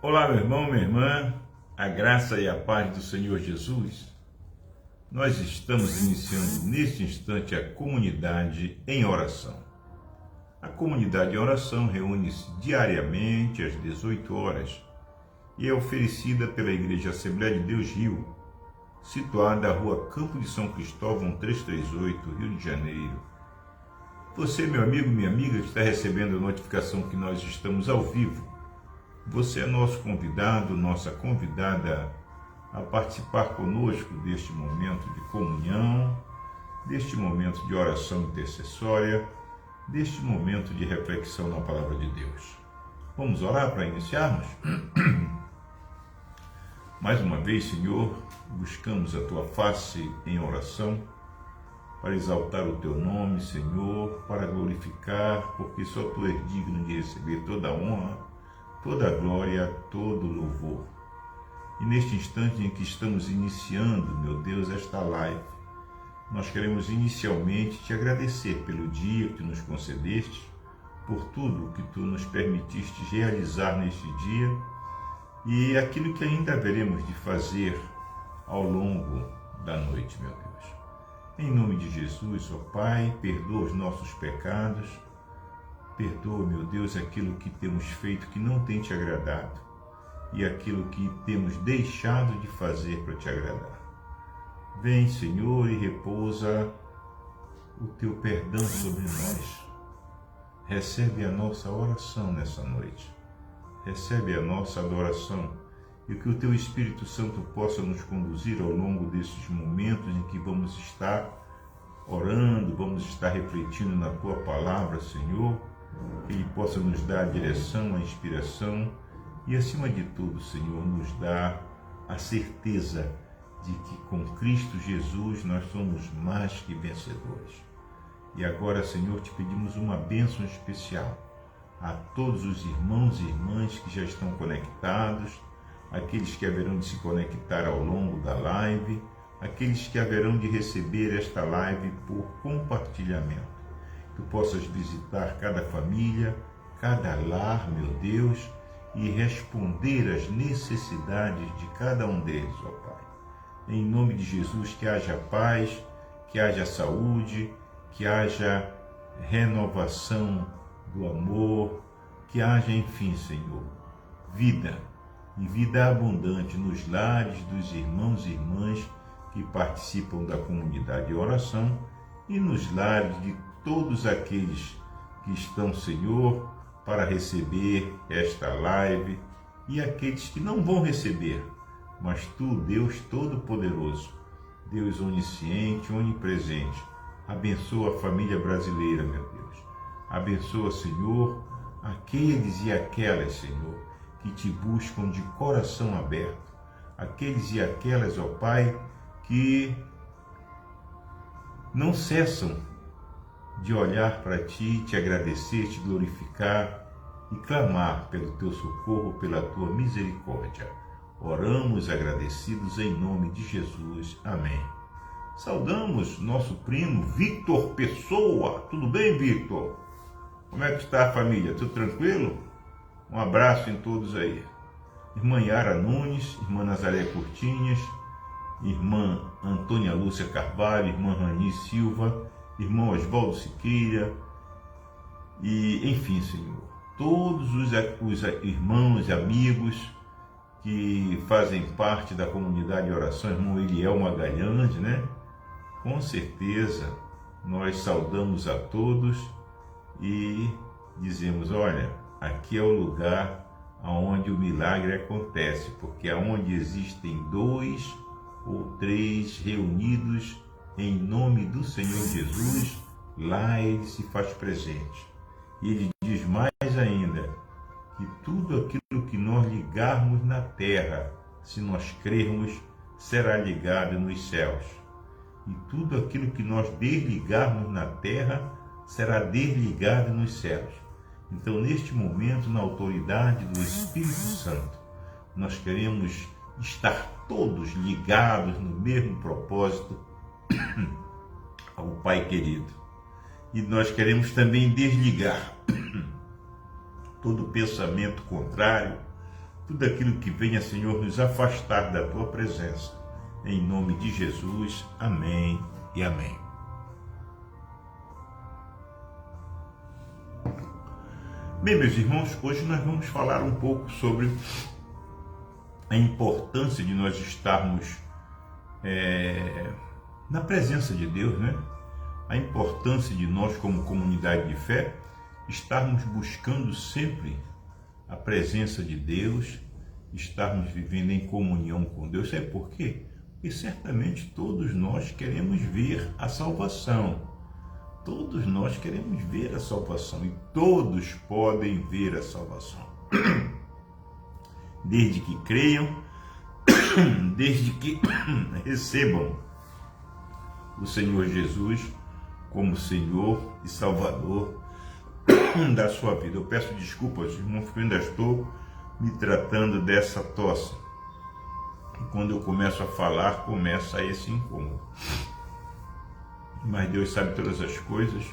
Olá, meu irmão, minha irmã, a graça e a paz do Senhor Jesus. Nós estamos iniciando neste instante a comunidade em oração. A comunidade em oração reúne-se diariamente às 18 horas e é oferecida pela Igreja Assembleia de Deus Rio, situada na rua Campo de São Cristóvão 338, Rio de Janeiro. Você, meu amigo, minha amiga, que está recebendo a notificação que nós estamos ao vivo, você é nosso convidado, nossa convidada a participar conosco deste momento de comunhão, deste momento de oração intercessória, deste momento de reflexão na Palavra de Deus. Vamos orar para iniciarmos? Mais uma vez, Senhor, buscamos a Tua face em oração para exaltar o Teu nome, Senhor, para glorificar, porque só Tu és digno de receber toda a honra, toda a glória, todo o louvor. E neste instante em que estamos iniciando, meu Deus, esta live, nós queremos inicialmente te agradecer pelo dia que tu nos concedeste, por tudo que tu nos permitiste realizar neste dia e aquilo que ainda haveremos de fazer ao longo da noite, meu Deus. Em nome de Jesus, ó Pai, perdoa os nossos pecados, perdoa, meu Deus, aquilo que temos feito que não tem te agradado e aquilo que temos deixado de fazer para te agradar. Vem, Senhor, e repousa o teu perdão sobre nós. Recebe a nossa oração nessa noite. Recebe a nossa adoração e que o teu Espírito Santo possa nos conduzir ao longo desses momentos em que vamos estar orando, vamos estar refletindo na tua palavra, Senhor, que Ele possa nos dar a direção, a inspiração e, acima de tudo, Senhor, nos dá a certeza de que com Cristo Jesus nós somos mais que vencedores. E agora, Senhor, te pedimos uma bênção especial a todos os irmãos e irmãs que já estão conectados, aqueles que haverão de se conectar ao longo da live, aqueles que haverão de receber esta live por compartilhamento. Tu possas visitar cada família, cada lar, meu Deus, e responder às necessidades de cada um deles, ó Pai. Em nome de Jesus, que haja paz, que haja saúde, que haja renovação do amor, que haja, enfim, Senhor, vida e vida abundante nos lares dos irmãos e irmãs que participam da comunidade de oração e nos lares de todos aqueles que estão, Senhor, para receber esta live e aqueles que não vão receber, mas Tu, Deus Todo-Poderoso, Deus onisciente, onipresente, abençoa a família brasileira, meu Deus. Abençoa, Senhor, aqueles e aquelas, Senhor, que Te buscam de coração aberto, aqueles e aquelas, ó Pai, que não cessam de olhar para Ti, Te agradecer, Te glorificar e clamar pelo Teu socorro, pela Tua misericórdia. Oramos agradecidos em nome de Jesus. Amém. Saudamos nosso primo Victor Pessoa. Tudo bem, Victor? Como é que está a família? Tudo tranquilo? Um abraço em todos aí. Irmã Yara Nunes, irmã Nazaré Curtinhas, irmã Antônia Lúcia Carvalho, irmã Rani Silva, irmão Oswaldo Siqueira, e enfim, Senhor, todos os irmãos e amigos que fazem parte da comunidade de oração, irmão Eliel Magalhães, né? Com certeza, nós saudamos a todos e dizemos, olha, aqui é o lugar onde o milagre acontece, porque aonde existem 2 ou 3 reunidos em nome do Senhor Jesus, lá Ele se faz presente. E Ele diz mais ainda, que tudo aquilo que nós ligarmos na terra, se nós crermos, será ligado nos céus. E tudo aquilo que nós desligarmos na terra, será desligado nos céus. Então, neste momento, na autoridade do Espírito Santo, nós queremos estar todos ligados no mesmo propósito ao Pai querido. E nós queremos também desligar todo pensamento contrário, tudo aquilo que venha, Senhor, nos afastar da tua presença. Em nome de Jesus, amém e amém. Bem, meus irmãos, hoje nós vamos falar um pouco sobre a importância de nós estarmos na presença de Deus, né? A importância de nós, como comunidade de fé, estarmos buscando sempre a presença de Deus, estarmos vivendo em comunhão com Deus. Sabe por quê? Porque certamente todos nós queremos ver a salvação. Todos nós queremos ver a salvação e todos podem ver a salvação. Desde que creiam, desde que recebam o Senhor Jesus como Senhor e Salvador da sua vida. Eu peço desculpas, irmãos, porque eu ainda estou me tratando dessa tosse. E quando eu começo a falar, começa esse incômodo. Mas Deus sabe todas as coisas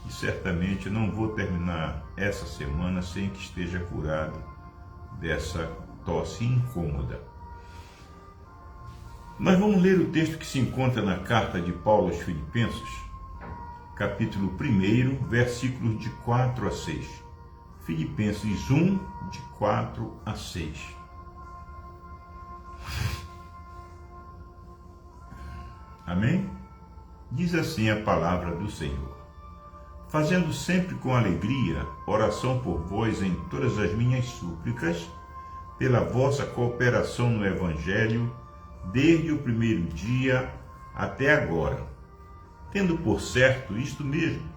e certamente não vou terminar essa semana sem que esteja curado dessa tosse incômoda. Mas vamos ler o texto que se encontra na carta de Paulo aos Filipenses, capítulo 1, versículos de 4 a 6. Filipenses 1, de 4 a 6. Amém? Diz assim a palavra do Senhor: fazendo sempre com alegria oração por vós em todas as minhas súplicas, pela vossa cooperação no Evangelho, desde o primeiro dia até agora, tendo por certo isto mesmo,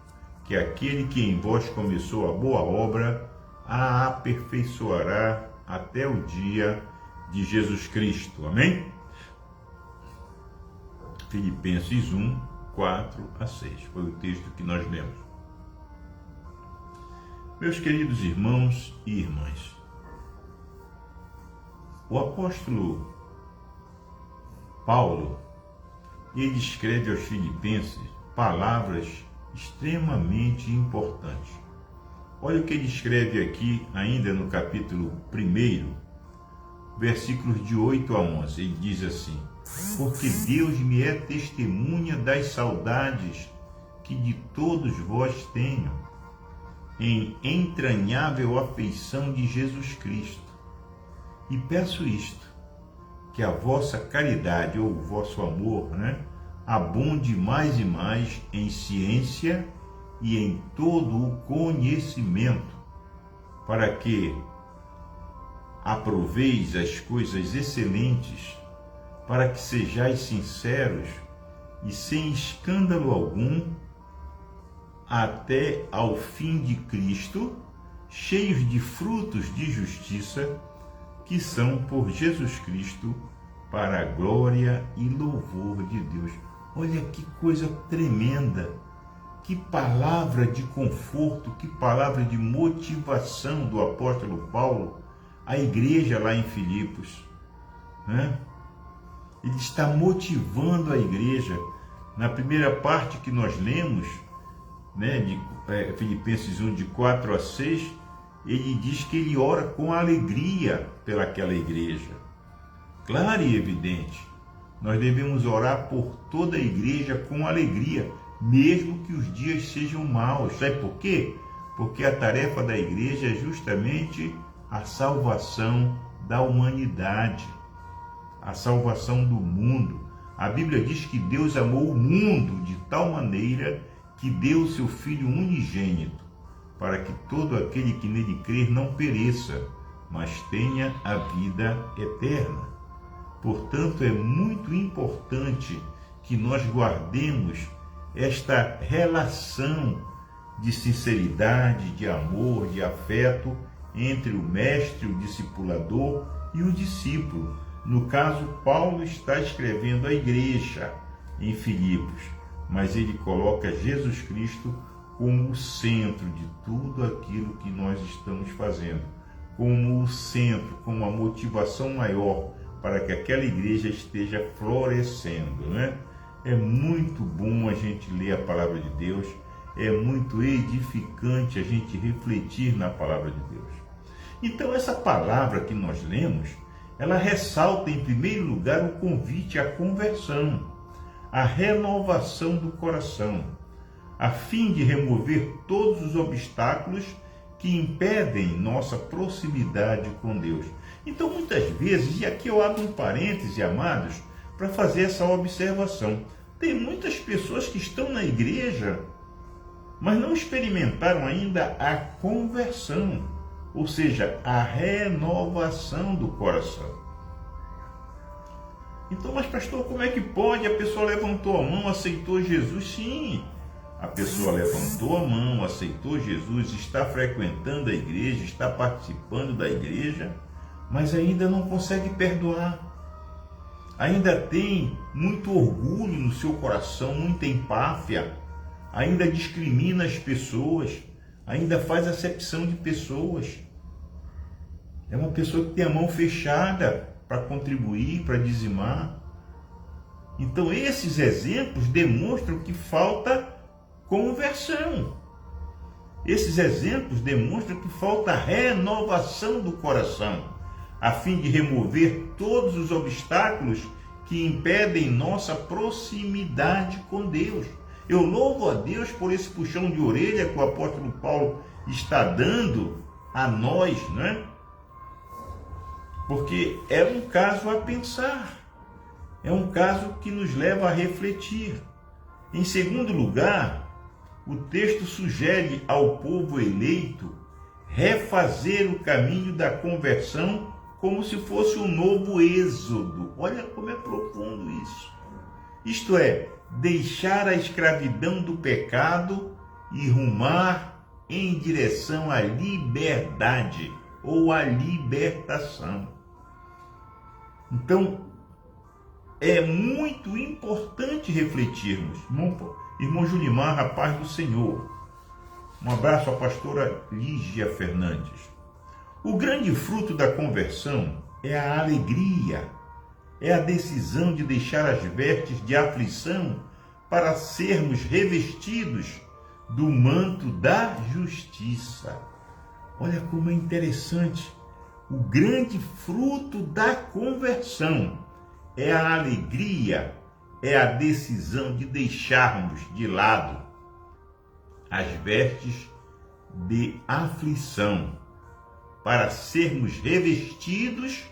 que aquele que em vós começou a boa obra, a aperfeiçoará até o dia de Jesus Cristo. Amém? Filipenses 1, 4 a 6, foi o texto que nós lemos. Meus queridos irmãos e irmãs, o apóstolo Paulo, ele escreve aos Filipenses palavras extremamente importantes. Olha o que ele escreve aqui, ainda no capítulo 1, versículos de 8 a 11. Ele diz assim: porque Deus me é testemunha das saudades que de todos vós tenho, em entranhável afeição de Jesus Cristo. E peço isto, que a vossa caridade ou o vosso amor, abunde mais e mais em ciência e em todo o conhecimento, para que aproveis as coisas excelentes, para que sejais sinceros e sem escândalo algum, até ao fim de Cristo, cheios de frutos de justiça, que são por Jesus Cristo, para a glória e louvor de Deus. Olha que coisa tremenda, que palavra de conforto, que palavra de motivação do apóstolo Paulo à igreja lá em Filipos, Ele está motivando a igreja. Na primeira parte que nós lemos, de Filipenses 1, de 4 a 6, ele diz que ele ora com alegria pelaquela igreja. Claro e evidente, nós devemos orar por toda a igreja com alegria, mesmo que os dias sejam maus. Sabe por quê? Porque a tarefa da igreja é justamente a salvação da humanidade, a salvação do mundo. A Bíblia diz que Deus amou o mundo de tal maneira que deu o seu Filho unigênito, para que todo aquele que nele crer não pereça, mas tenha a vida eterna. Portanto, é muito importante que nós guardemos esta relação de sinceridade, de amor, de afeto entre o mestre, o discipulador e o discípulo. No caso, Paulo está escrevendo à igreja em Filipos, mas ele coloca Jesus Cristo como o centro de tudo aquilo que nós estamos fazendo, como o centro, como a motivação maior para que aquela igreja esteja florescendo, É muito bom a gente ler a palavra de Deus, é muito edificante a gente refletir na palavra de Deus. Então essa palavra que nós lemos, ela ressalta em primeiro lugar o convite à conversão, à renovação do coração, a fim de remover todos os obstáculos que impedem nossa proximidade com Deus. Então muitas vezes, e aqui eu abro um parêntese, amados, para fazer essa observação, tem muitas pessoas que estão na igreja, mas não experimentaram ainda a conversão, ou seja, a renovação do coração. Então, mas pastor, como é que pode? A pessoa levantou a mão, aceitou Jesus? Sim, a pessoa levantou a mão, aceitou Jesus, está frequentando a igreja, está participando da igreja, mas ainda não consegue perdoar. Ainda tem muito orgulho no seu coração, muita empáfia, ainda discrimina as pessoas, ainda faz acepção de pessoas. É uma pessoa que tem a mão fechada para contribuir, para dizimar. Então esses exemplos demonstram que falta conversão. Esses exemplos demonstram que falta renovação do coração, a fim de remover todos os obstáculos que impedem nossa proximidade com Deus. Eu louvo a Deus por esse puxão de orelha que o apóstolo Paulo está dando a nós, né? Porque é um caso a pensar, é um caso que nos leva a refletir. Em segundo lugar, o texto sugere ao povo eleito refazer o caminho da conversão como se fosse um novo êxodo. Olha como é profundo isso. Isto é, deixar a escravidão do pecado e rumar em direção à liberdade ou à libertação. Então, é muito importante refletirmos. Irmão Junimar, a paz do Senhor. Um abraço à pastora Lígia Fernandes. O grande fruto da conversão é a alegria, é a decisão de deixar as vestes de aflição para sermos revestidos do manto da justiça. Olha como é interessante. O grande fruto da conversão é a alegria, é a decisão de deixarmos de lado as vestes de aflição para sermos revestidos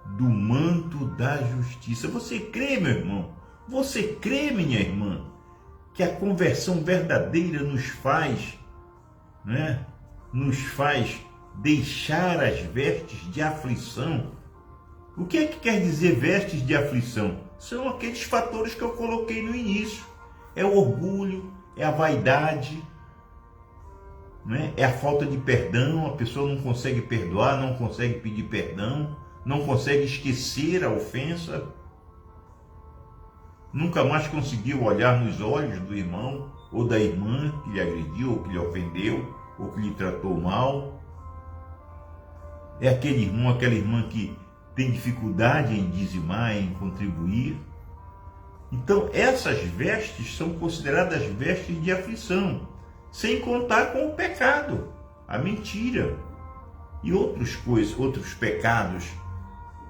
do manto da justiça. Você crê, meu irmão? Você crê, minha irmã, que a conversão verdadeira nos faz, né? Nos faz deixar as vestes de aflição. O que é que quer dizer vestes de aflição? São aqueles fatores que eu coloquei no início. É o orgulho, é a vaidade, né? É a falta de perdão. A pessoa não consegue perdoar, não consegue pedir perdão, não consegue esquecer a ofensa, nunca mais conseguiu olhar nos olhos do irmão ou da irmã que lhe agrediu, ou que lhe ofendeu, ou que lhe tratou mal. É aquele irmão, aquela irmã que tem dificuldade em dizimar, em contribuir. Então, essas vestes são consideradas vestes de aflição, sem contar com o pecado, a mentira e outros pecados,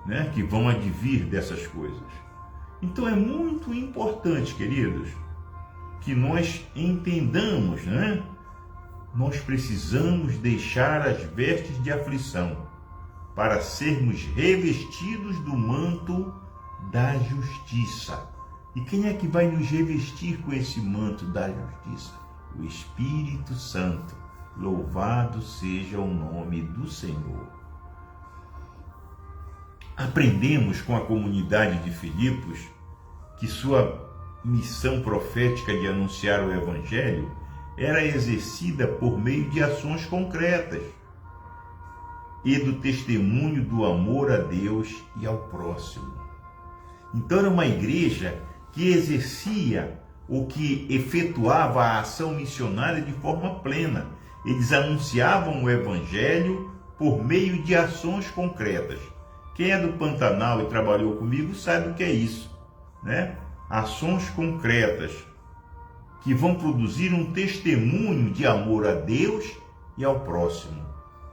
né, que vão advir dessas coisas. Então, é muito importante, queridos, que nós entendamos, né? Nós precisamos deixar as vestes de aflição para sermos revestidos do manto da justiça. E quem é que vai nos revestir com esse manto da justiça? O Espírito Santo. Louvado seja o nome do Senhor. Aprendemos com a comunidade de Filipos que sua missão profética de anunciar o Evangelho era exercida por meio de ações concretas e do testemunho do amor a Deus e ao próximo. Então era uma igreja que exercia ou que efetuava a ação missionária de forma plena. Eles anunciavam o Evangelho por meio de ações concretas. Quem é do Pantanal e trabalhou comigo sabe o que é isso, né? Ações concretas que vão produzir um testemunho de amor a Deus e ao próximo,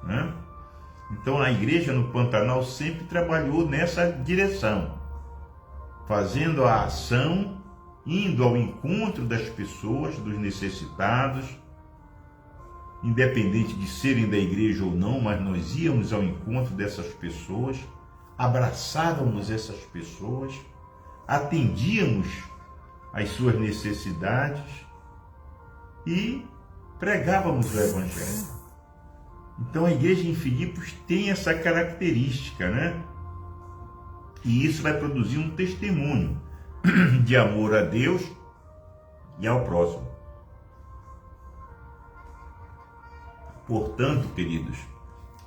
né? Então a igreja no Pantanal sempre trabalhou nessa direção, fazendo a ação, indo ao encontro das pessoas, dos necessitados, independente de serem da igreja ou não, mas nós íamos ao encontro dessas pessoas, abraçávamos essas pessoas, atendíamos às suas necessidades e pregávamos o Evangelho. Então a igreja em Filipos tem essa característica, né? E isso vai produzir um testemunho de amor a Deus e ao próximo. Portanto, queridos,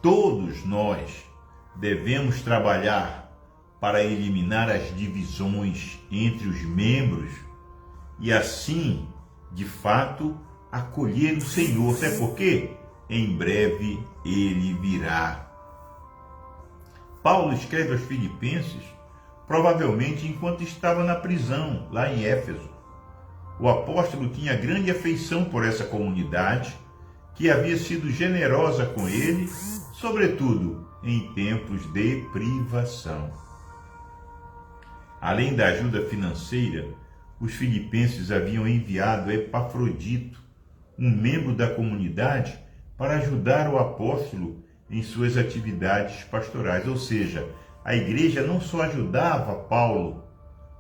todos nós devemos trabalhar para eliminar as divisões entre os membros e assim, de fato, acolher o Senhor. Sabe por quê? Em breve ele virá. Paulo escreve aos Filipenses, provavelmente enquanto estava na prisão, lá em Éfeso. O apóstolo tinha grande afeição por essa comunidade, que havia sido generosa com ele, sobretudo em tempos de privação. Além da ajuda financeira, os filipenses haviam enviado Epafrodito, um membro da comunidade, para ajudar o apóstolo em suas atividades pastorais. Ou seja, a igreja não só ajudava Paulo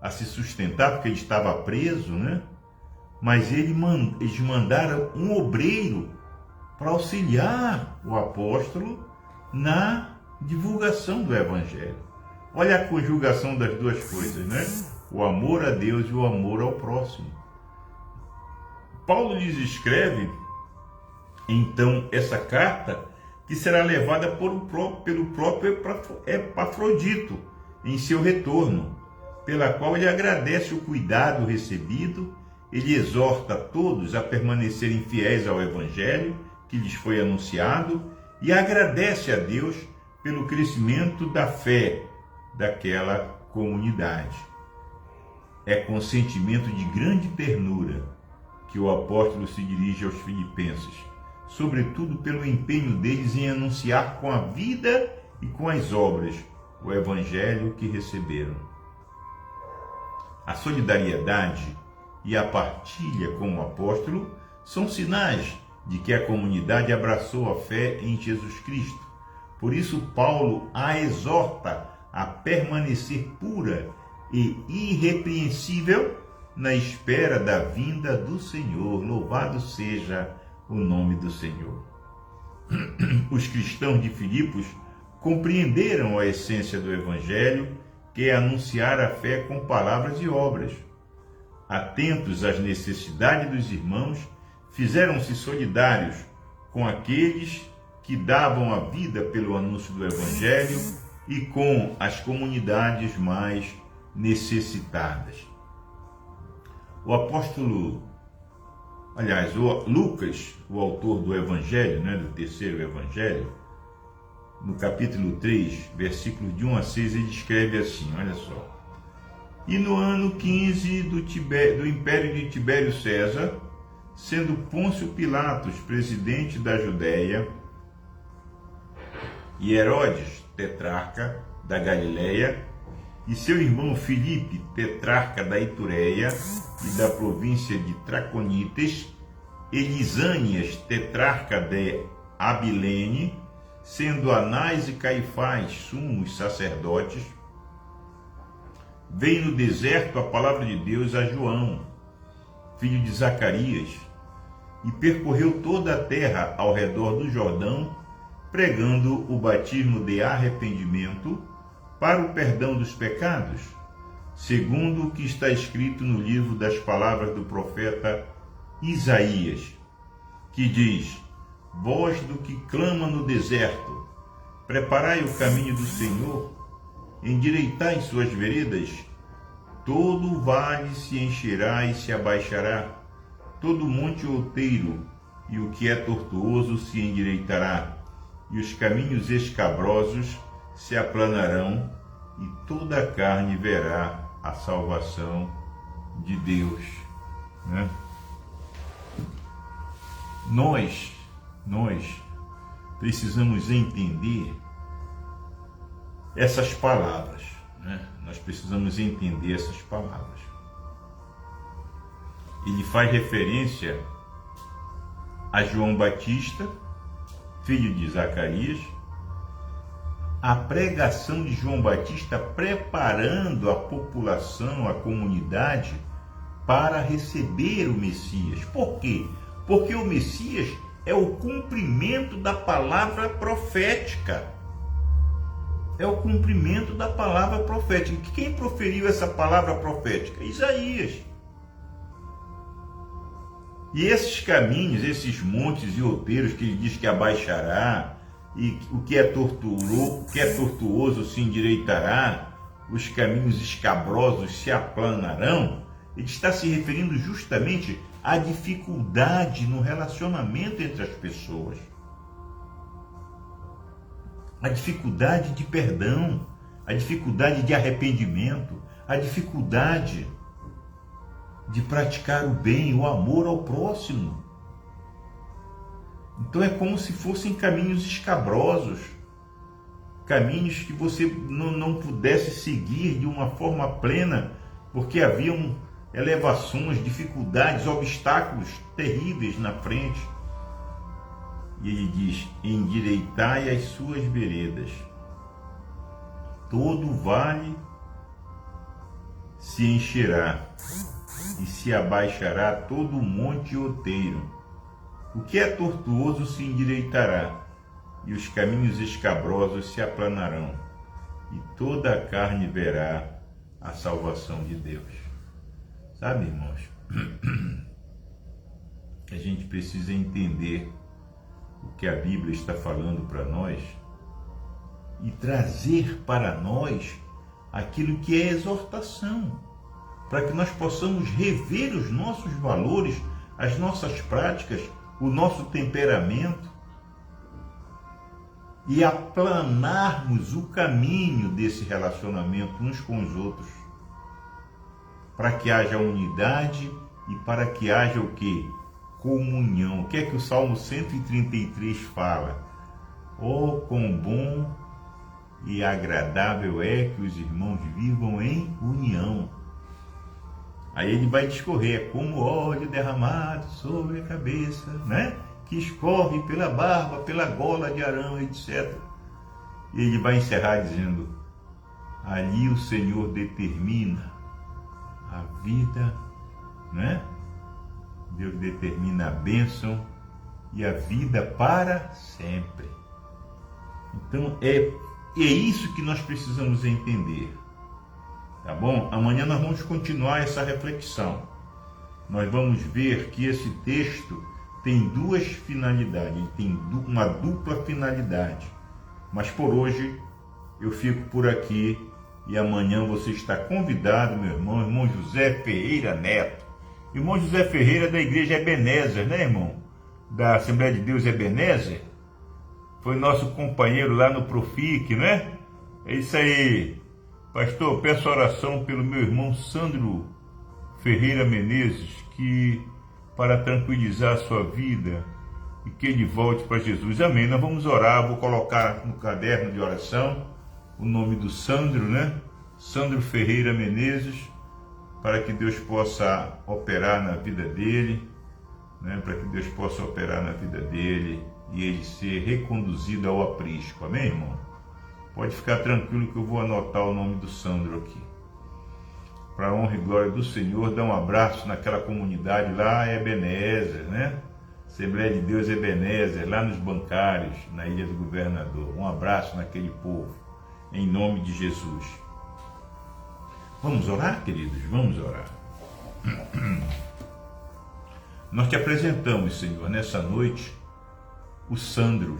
a se sustentar, porque ele estava preso, né? Mas eles mandaram um obreiro para auxiliar o apóstolo na divulgação do Evangelho. Olha a conjugação das duas coisas, né? O amor a Deus e o amor ao próximo. Paulo lhes escreve, então, essa carta, que será levada pelo próprio Epafrodito em seu retorno, pela qual ele agradece o cuidado recebido, ele exorta a todos a permanecerem fiéis ao Evangelho que lhes foi anunciado e agradece a Deus pelo crescimento da fé daquela comunidade. É com sentimento de grande ternura que o apóstolo se dirige aos filipenses, sobretudo pelo empenho deles em anunciar com a vida e com as obras o Evangelho que receberam. A solidariedade e a partilha com o apóstolo são sinais de que a comunidade abraçou a fé em Jesus Cristo. Por isso, Paulo a exorta a permanecer pura e irrepreensível na espera da vinda do Senhor. Louvado seja o nome do Senhor. Os cristãos de Filipos compreenderam a essência do Evangelho, que é anunciar a fé com palavras e obras. Atentos às necessidades dos irmãos, fizeram-se solidários com aqueles que davam a vida pelo anúncio do Evangelho e com as comunidades mais necessitadas. O apóstolo, Lucas, o autor do Evangelho, do terceiro Evangelho, no capítulo 3, versículos de 1 a 6, ele escreve assim, olha só. E no ano 15 do império de Tibério César, sendo Pôncio Pilatos presidente da Judéia e Herodes tetrarca da Galileia e seu irmão Filipe tetrarca da Itureia e da província de Traconites, e Lisânias tetrarca de Abilene, sendo Anás e Caifás sumos sacerdotes, veio no deserto a palavra de Deus a João, filho de Zacarias, e percorreu toda a terra ao redor do Jordão, pregando o batismo de arrependimento para o perdão dos pecados, segundo o que está escrito no livro das palavras do profeta Isaías, que diz: voz do que clama no deserto, preparai o caminho do Senhor, endireitai suas veredas, todo o vale se encherá e se abaixará, todo monte outeiro e o que é tortuoso se endireitará, e os caminhos escabrosos se aplanarão, e toda a carne verá a salvação de Deus. Nós precisamos entender essas palavras, né? Nós precisamos entender essas palavras. Ele faz referência a João Batista, filho de Zacarias, a pregação de João Batista preparando a população, a comunidade, para receber o Messias. Por quê? Porque o Messias é o cumprimento da palavra profética. É o cumprimento da palavra profética. Quem proferiu essa palavra profética? Isaías. E esses caminhos, esses montes e outeiros que ele diz que abaixará, e o que é tortuoso se endireitará, os caminhos escabrosos se aplanarão, ele está se referindo justamente à dificuldade no relacionamento entre as pessoas. A dificuldade de perdão, a dificuldade de arrependimento, a dificuldade de praticar o bem, o amor ao próximo. Então é como se fossem caminhos escabrosos, caminhos que você não pudesse seguir de uma forma plena, porque haviam elevações, dificuldades, obstáculos terríveis na frente. E ele diz: endireitai as suas veredas, todo vale se encherá, e se abaixará todo monte outeiro. O que é tortuoso se endireitará, e os caminhos escabrosos se aplanarão, e toda a carne verá a salvação de Deus. Sabe, irmãos, a gente precisa entender o que a Bíblia está falando para nós e trazer para nós aquilo que é exortação, para que nós possamos rever os nossos valores, as nossas práticas, o nosso temperamento e aplanarmos o caminho desse relacionamento uns com os outros, para que haja unidade e para que haja o quê? Comunhão. O que é que o Salmo 133 fala? Oh, quão bom e agradável é que os irmãos vivam em união. Aí ele vai discorrer, é como óleo derramado sobre a cabeça, né? Que escorre pela barba, pela gola de Arão, etc. E ele vai encerrar dizendo: ali o Senhor determina a vida, né? Deus determina a bênção e a vida para sempre. Então é isso que nós precisamos entender. Tá bom? Amanhã nós vamos continuar essa reflexão. Nós vamos ver que esse texto tem duas finalidades, ele tem uma dupla finalidade. Mas por hoje eu fico por aqui e amanhã você está convidado, meu irmão José Ferreira Neto. Irmão José Ferreira da Igreja Ebenezer, né, irmão? Da Assembleia de Deus Ebenezer. Foi nosso companheiro lá no Profic, né? É isso aí. Pastor, peço oração pelo meu irmão Sandro Ferreira Menezes, que para tranquilizar a sua vida e que ele volte para Jesus. Amém. Nós vamos orar, vou colocar no caderno de oração o nome do Sandro, né? Sandro Ferreira Menezes, para que Deus possa operar na vida dele, né? Para que Deus possa operar na vida dele e ele ser reconduzido ao aprisco. Amém, irmão? Pode ficar tranquilo que eu vou anotar o nome do Sandro aqui. Para a honra e glória do Senhor, dá um abraço naquela comunidade lá, Ebenezer, né? Assembleia de Deus Ebenezer, lá nos Bancários, na Ilha do Governador. Um abraço naquele povo, em nome de Jesus. Vamos orar, queridos? Vamos orar. Nós te apresentamos, Senhor, nessa noite, o Sandro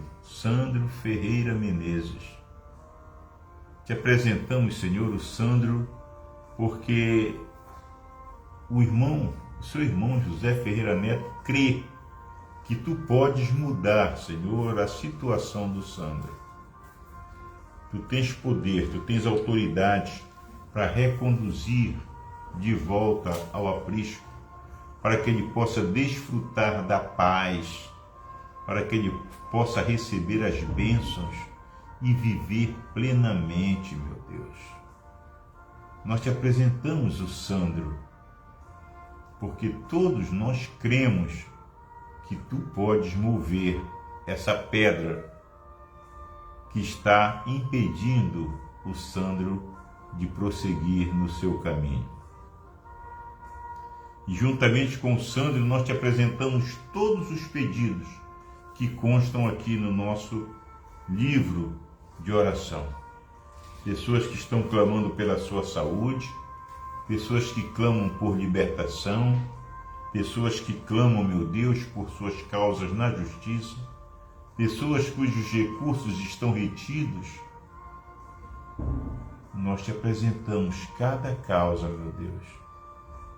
Ferreira Menezes. Te apresentamos, Senhor, o Sandro, porque o seu irmão José Ferreira Neto crê que tu podes mudar, Senhor, a situação do Sandro. Tu tens poder, tu tens autoridade para reconduzir de volta ao aprisco, para que ele possa desfrutar da paz, para que ele possa receber as bênçãos e viver plenamente, meu Deus. Nós te apresentamos o Sandro, porque todos nós cremos que tu podes mover essa pedra que está impedindo o Sandro de prosseguir no seu caminho. E juntamente com o Sandro, nós te apresentamos todos os pedidos que constam aqui no nosso livro de oração. Pessoas que estão clamando pela sua saúde, pessoas que clamam por libertação, pessoas que clamam, meu Deus, por suas causas na justiça, pessoas cujos recursos estão retidos. Nós te apresentamos cada causa, meu Deus,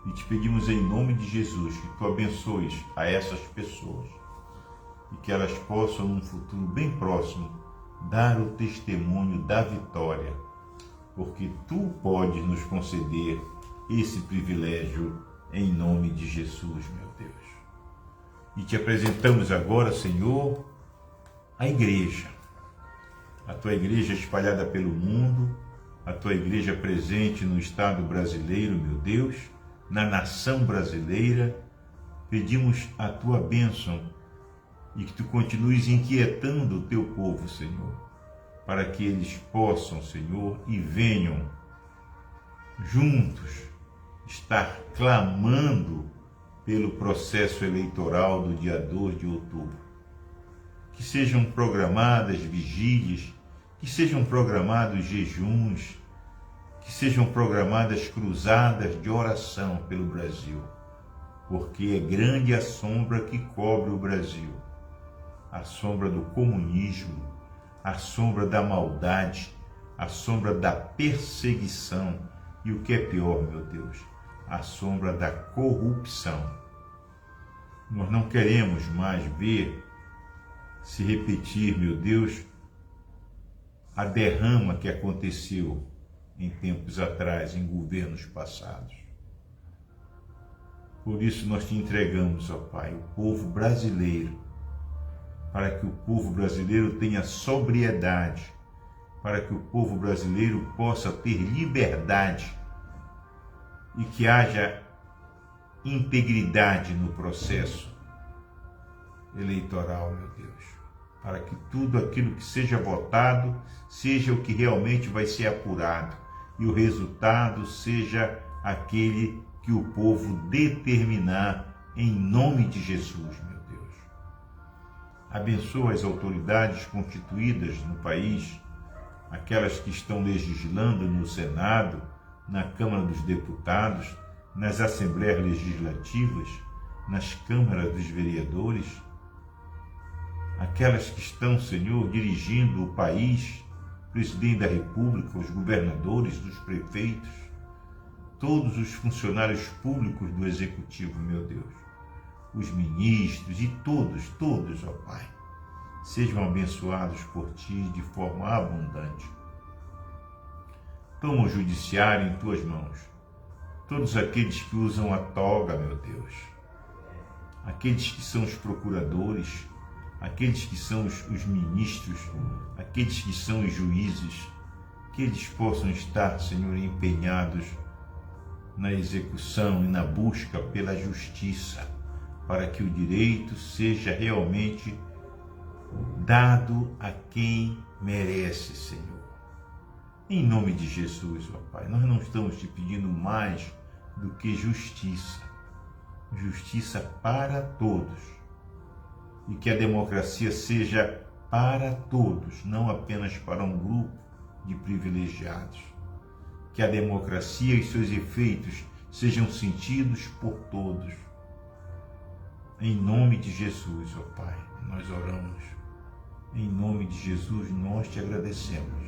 e te pedimos em nome de Jesus que tu abençoes a essas pessoas e que elas possam, num futuro bem próximo, dar o testemunho da vitória, porque tu podes nos conceder esse privilégio em nome de Jesus, meu Deus. E te apresentamos agora, Senhor, a igreja, a tua igreja espalhada pelo mundo, a tua igreja presente no Estado brasileiro, meu Deus, na nação brasileira. Pedimos a tua bênção e que tu continues inquietando o teu povo, Senhor, para que eles possam, Senhor, e venham juntos estar clamando pelo processo eleitoral do dia 2 de outubro. Que sejam programadas vigílias, que sejam programados jejuns, que sejam programadas cruzadas de oração pelo Brasil, porque é grande a sombra que cobre o Brasil, a sombra do comunismo, a sombra da maldade, a sombra da perseguição e, o que é pior, meu Deus, a sombra da corrupção. Nós não queremos mais ver se repetir, meu Deus, a derrama que aconteceu em tempos atrás, em governos passados. Por isso nós te entregamos, ó Pai, o povo brasileiro, para que o povo brasileiro tenha sobriedade, para que o povo brasileiro possa ter liberdade e que haja integridade no processo eleitoral, meu Deus, para que tudo aquilo que seja votado seja o que realmente vai ser apurado e o resultado seja aquele que o povo determinar em nome de Jesus, meu Deus. Abençoa as autoridades constituídas no país, aquelas que estão legislando no Senado, na Câmara dos Deputados, nas Assembleias Legislativas, nas Câmaras dos Vereadores, aquelas que estão, Senhor, dirigindo o país, presidente da República, os governadores, os prefeitos, todos os funcionários públicos do Executivo, meu Deus, os ministros e todos, ó Pai, sejam abençoados por Ti de forma abundante. Toma o judiciário em Tuas mãos, todos aqueles que usam a toga, meu Deus, aqueles que são os procuradores, aqueles que são os ministros, aqueles que são os juízes, que eles possam estar, Senhor, empenhados na execução e na busca pela justiça, para que o direito seja realmente dado a quem merece, Senhor. Em nome de Jesus, ó Pai, nós não estamos te pedindo mais do que justiça, justiça para todos, e que a democracia seja para todos, não apenas para um grupo de privilegiados. Que a democracia e seus efeitos sejam sentidos por todos. Em nome de Jesus, ó Pai, nós oramos. Em nome de Jesus, nós te agradecemos,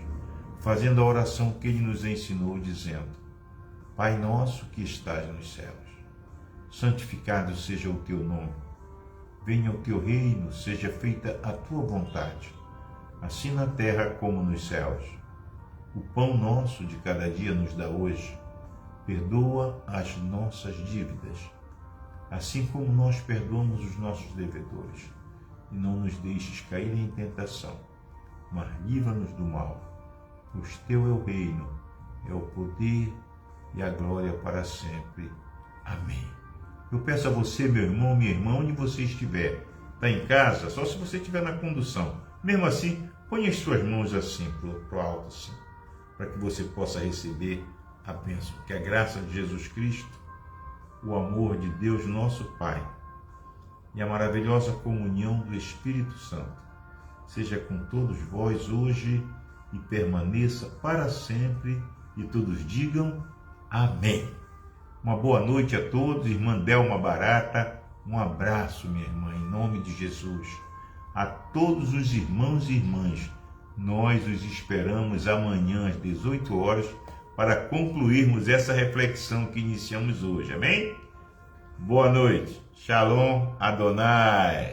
fazendo a oração que Ele nos ensinou, dizendo: Pai nosso que estás nos céus, santificado seja o teu nome. Venha o teu reino, seja feita a tua vontade, assim na terra como nos céus. O pão nosso de cada dia nos dá hoje. Perdoa as nossas dívidas, assim como nós perdoamos os nossos devedores. E não nos deixes cair em tentação, mas livra-nos do mal. Pois teu é o reino, é o poder e a glória para sempre. Amém. Eu peço a você, meu irmão, minha irmã, onde você estiver, está em casa, só se você estiver na condução. Mesmo assim, ponha as suas mãos assim, para o alto, assim, para que você possa receber a bênção. Que a graça de Jesus Cristo, o amor de Deus, nosso Pai, e a maravilhosa comunhão do Espírito Santo seja com todos vós hoje e permaneça para sempre, e todos digam amém. Uma boa noite a todos, irmã Delma Barata, um abraço, minha irmã, em nome de Jesus. A todos os irmãos e irmãs, nós os esperamos amanhã às 18 horas para concluirmos essa reflexão que iniciamos hoje, amém? Boa noite, Shalom Adonai.